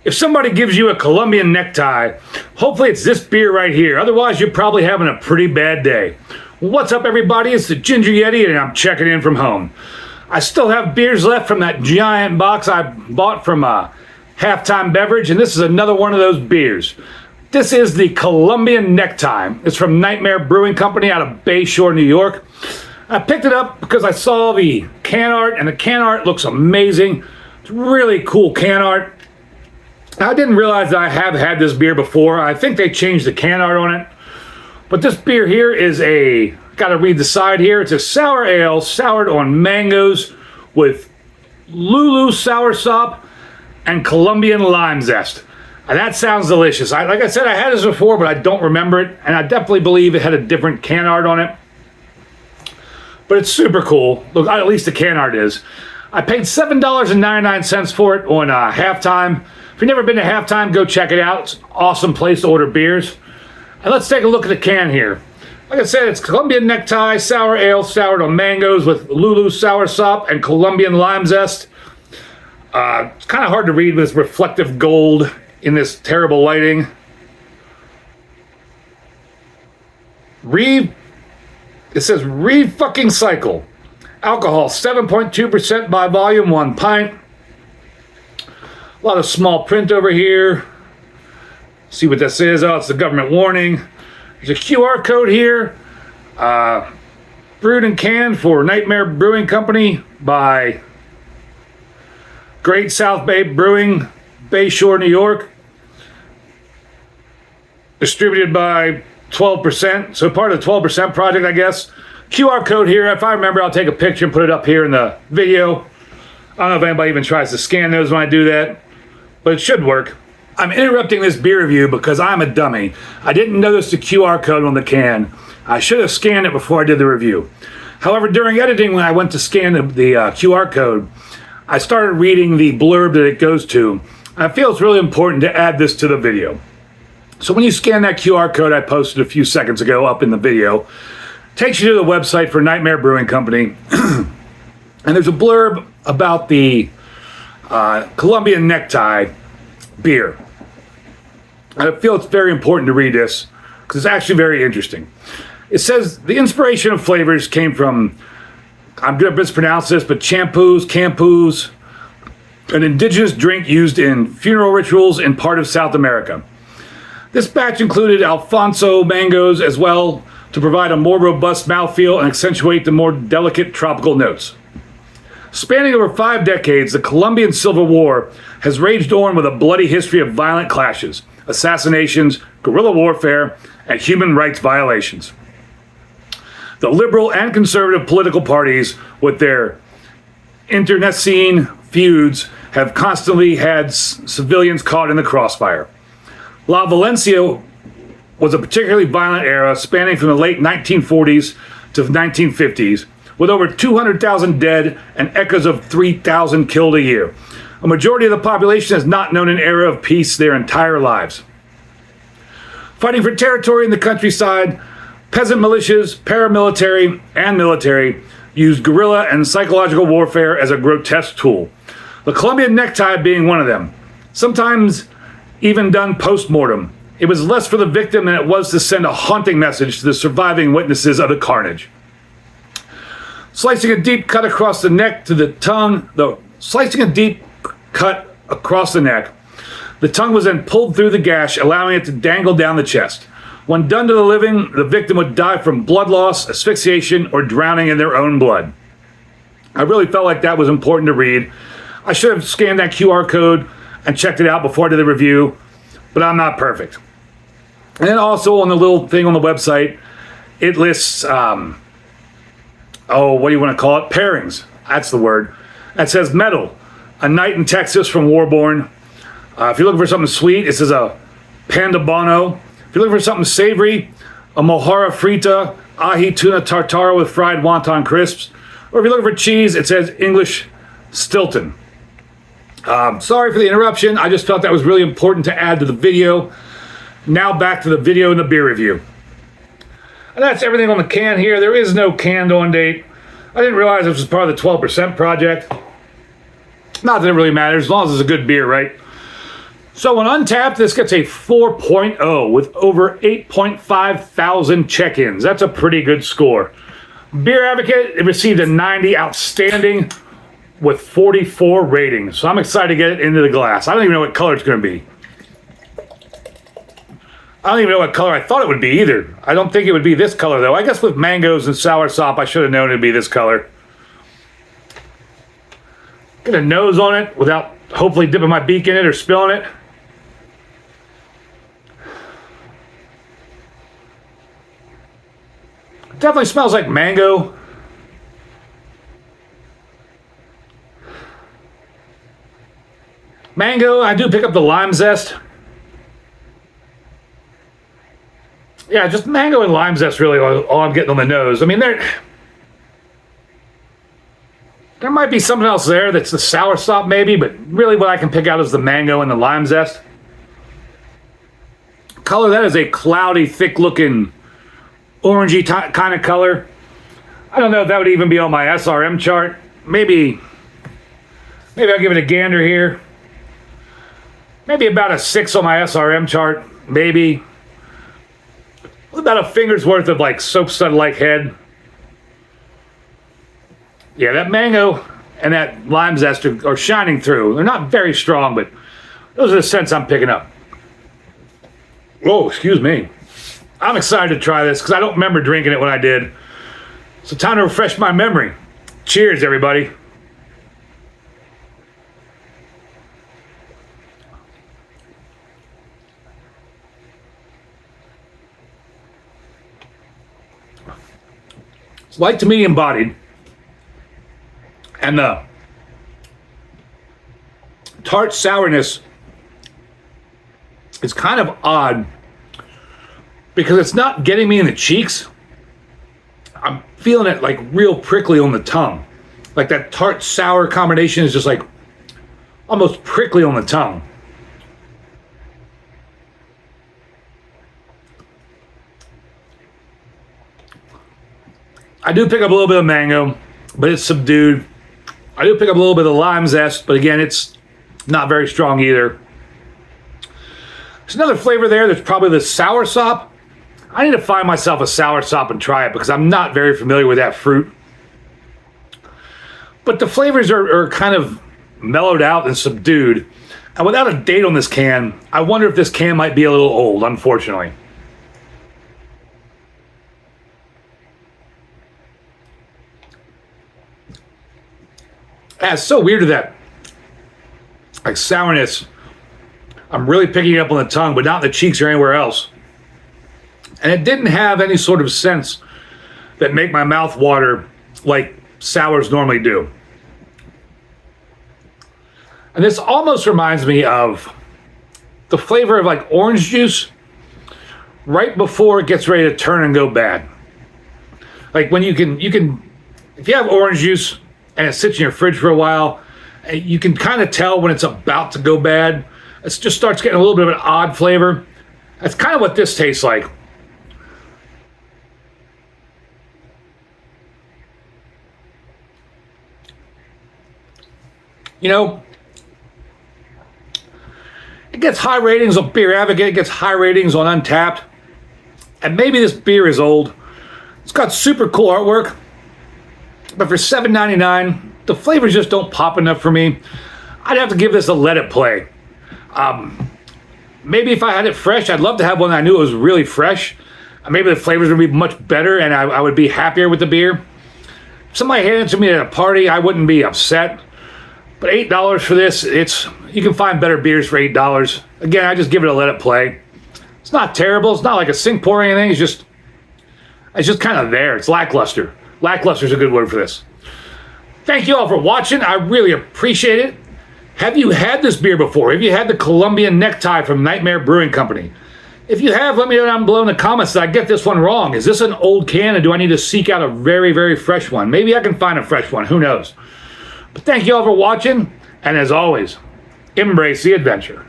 If somebody gives you a Columbian Necktie, hopefully it's this beer right here. Otherwise, you're probably having a pretty bad day. What's up, everybody? It's the Ginger Yeti, and I'm checking in from home. I still have beers left from that giant box I bought from Halftime Beverage, and this is another one of those beers. This is the Columbian Necktie. It's from Nightmare Brewing Company out of Bayshore, New York. I picked it up because I saw the can art, and the can art looks amazing. It's really cool can art. I didn't realize that I have had this beer before. I think they changed the can art on it. But this beer here is gotta read the side here. It's a sour ale soured on mangoes with Lulu Soursop and Columbian lime zest. And that sounds delicious. Like I said, I had this before, but I don't remember it. And I definitely believe it had a different can art on it. But it's super cool. Look, at least the can art is. I paid $7.99 for it on Halftime. If you've never been to Halftime, go check it out. It's an awesome place to order beers. And let's take a look at the can here. Like I said, it's Columbian Necktie sour ale soured on mangoes with Lulu Soursop and Columbian lime zest. It's kind of hard to read with this reflective gold in this terrible lighting. It says fucking cycle. Alcohol 7.2% by volume, 1 pint. A lot of small print over here. See what this is. Oh, it's the government warning. There's a QR code here. Brewed and canned for Nightmare Brewing Company by Great South Bay Brewing, Bayshore, New York. Distributed by 12%. So part of the 12% project, I guess. QR code here. If I remember, I'll take a picture and put it up here in the video. I don't know if anybody even tries to scan those when I do that, but it should work. I'm interrupting this beer review because I'm a dummy. I didn't notice the QR code on the can. I should have scanned it before I did the review. However, during editing, when I went to scan the QR code, I started reading the blurb that it goes to. I feel it's really important to add this to the video. So when you scan that QR code I posted a few seconds ago up in the video, it takes you to the website for Nightmare Brewing Company. And there's a blurb about the Columbian Necktie beer. I feel it's very important to read this because it's actually very interesting. It says the inspiration of flavors came from, I'm going to mispronounce this, but campus, an indigenous drink used in funeral rituals in part of South America. This batch included Alfonso mangoes as well to provide a more robust mouthfeel and accentuate the more delicate tropical notes. Spanning over 5 decades, the Colombian Civil War has raged on with a bloody history of violent clashes, assassinations, guerrilla warfare, and human rights violations. The liberal and conservative political parties, with their internecine feuds, have constantly had civilians caught in the crossfire. La Valencia was a particularly violent era spanning from the late 1940s to the 1950s, with over 200,000 dead and echoes of 3,000 killed a year. A majority of the population has not known an era of peace their entire lives. Fighting for territory in the countryside, peasant militias, paramilitary, and military used guerrilla and psychological warfare as a grotesque tool. The Columbian Necktie being one of them, sometimes even done post-mortem. It was less for the victim than it was to send a haunting message to the surviving witnesses of the carnage. Slicing a deep cut across the neck to the tongue, slicing a deep cut across the neck, the tongue was then pulled through the gash, allowing it to dangle down the chest. When done to the living, the victim would die from blood loss, asphyxiation, or drowning in their own blood. I really felt like that was important to read. I should have scanned that QR code and checked it out before I did the review, but I'm not perfect. And then also on the little thing on the website, it lists, what do you want to call it? Pairings. That's the word. It says metal, a night in Texas from Warborn. If you're looking for something sweet, it says a Panda Bono. If you're looking for something savory, a Mojarra Frita, ahi tuna tartare with fried wonton crisps. Or if you're looking for cheese, it says English Stilton. Sorry for the interruption. I just felt that was really important to add to the video. Now back to the video and the beer review. And that's everything on the can here. There is no canned on date. I didn't realize this was part of the 12% project. Not that it really matters, as long as it's a good beer, right? So when untapped, this gets a 4.0 with over 8.5 thousand check-ins. That's a pretty good score. Beer Advocate, it received a 90, outstanding, with 44 ratings. So I'm excited to get it into the glass. I don't even know what color it's going to be. I don't even know what color I thought it would be either. I don't think it would be this color though. I guess with mangoes and soursop, I should have known it'd be this color. Get a nose on it without hopefully dipping my beak in it or spilling it. Definitely smells like mango. Mango, I do pick up the lime zest. Yeah, just mango and lime zest really all I'm getting on the nose. I mean, there might be something else there that's the soursop maybe, but really what I can pick out is the mango and the lime zest. Color, that is a cloudy, thick-looking, orangey kind of color. I don't know if that would even be on my SRM chart. Maybe I'll give it a gander here. Maybe about a 6 on my SRM chart. Maybe. About a finger's worth of like soap stud-like head. Yeah, that mango and that lime zest are shining through. They're not very strong, but those are the scents I'm picking up. Whoa, excuse me. I'm excited to try this because I don't remember drinking it when I did. So time to refresh my memory. Cheers, everybody. It's light to medium bodied. And the tart sourness is kind of odd because it's not getting me in the cheeks. I'm feeling it like real prickly on the tongue. Like that tart sour combination is just like almost prickly on the tongue. I do pick up a little bit of mango, but it's subdued. I do pick up a little bit of lime zest, but again, it's not very strong either. There's another flavor there. There's probably the soursop. I need to find myself a soursop and try it because I'm not very familiar with that fruit. But the flavors are kind of mellowed out and subdued. And without a date on this can, I wonder if this can might be a little old, unfortunately. It's so weird to that, like sourness. I'm really picking it up on the tongue, but not in the cheeks or anywhere else. And it didn't have any sort of scents that make my mouth water like sours normally do. And this almost reminds me of the flavor of like orange juice right before it gets ready to turn and go bad. Like when you can, if you have orange juice and it sits in your fridge for a while, you can kind of tell when it's about to go bad. It just starts getting a little bit of an odd flavor. That's kind of what this tastes like. You know, it gets high ratings on Beer Advocate, it gets high ratings on Untapped, and maybe this beer is old. It's got super cool artwork, but for $7.99, the flavors just don't pop enough for me. I'd have to give this a let it play. Maybe if I had it fresh, I'd love to have one that I knew it was really fresh. Maybe the flavors would be much better and I would be happier with the beer. If somebody handed it to me at a party, I wouldn't be upset. But $8 for this, you can find better beers for $8. Again, I just give it a let it play. It's not terrible. It's not like a sink pour or anything. It's just kind of there. It's lackluster. Lackluster is a good word for this. Thank you all for watching. I really appreciate it. Have you had this beer before? Have you had the Columbian Necktie from Nightmare Brewing Company? If you have, let me know down below in the comments that I get this one wrong. Is this an old can, and do I need to seek out a very, very fresh one? Maybe I can find a fresh one. Who knows? But thank you all for watching, and as always, embrace the adventure.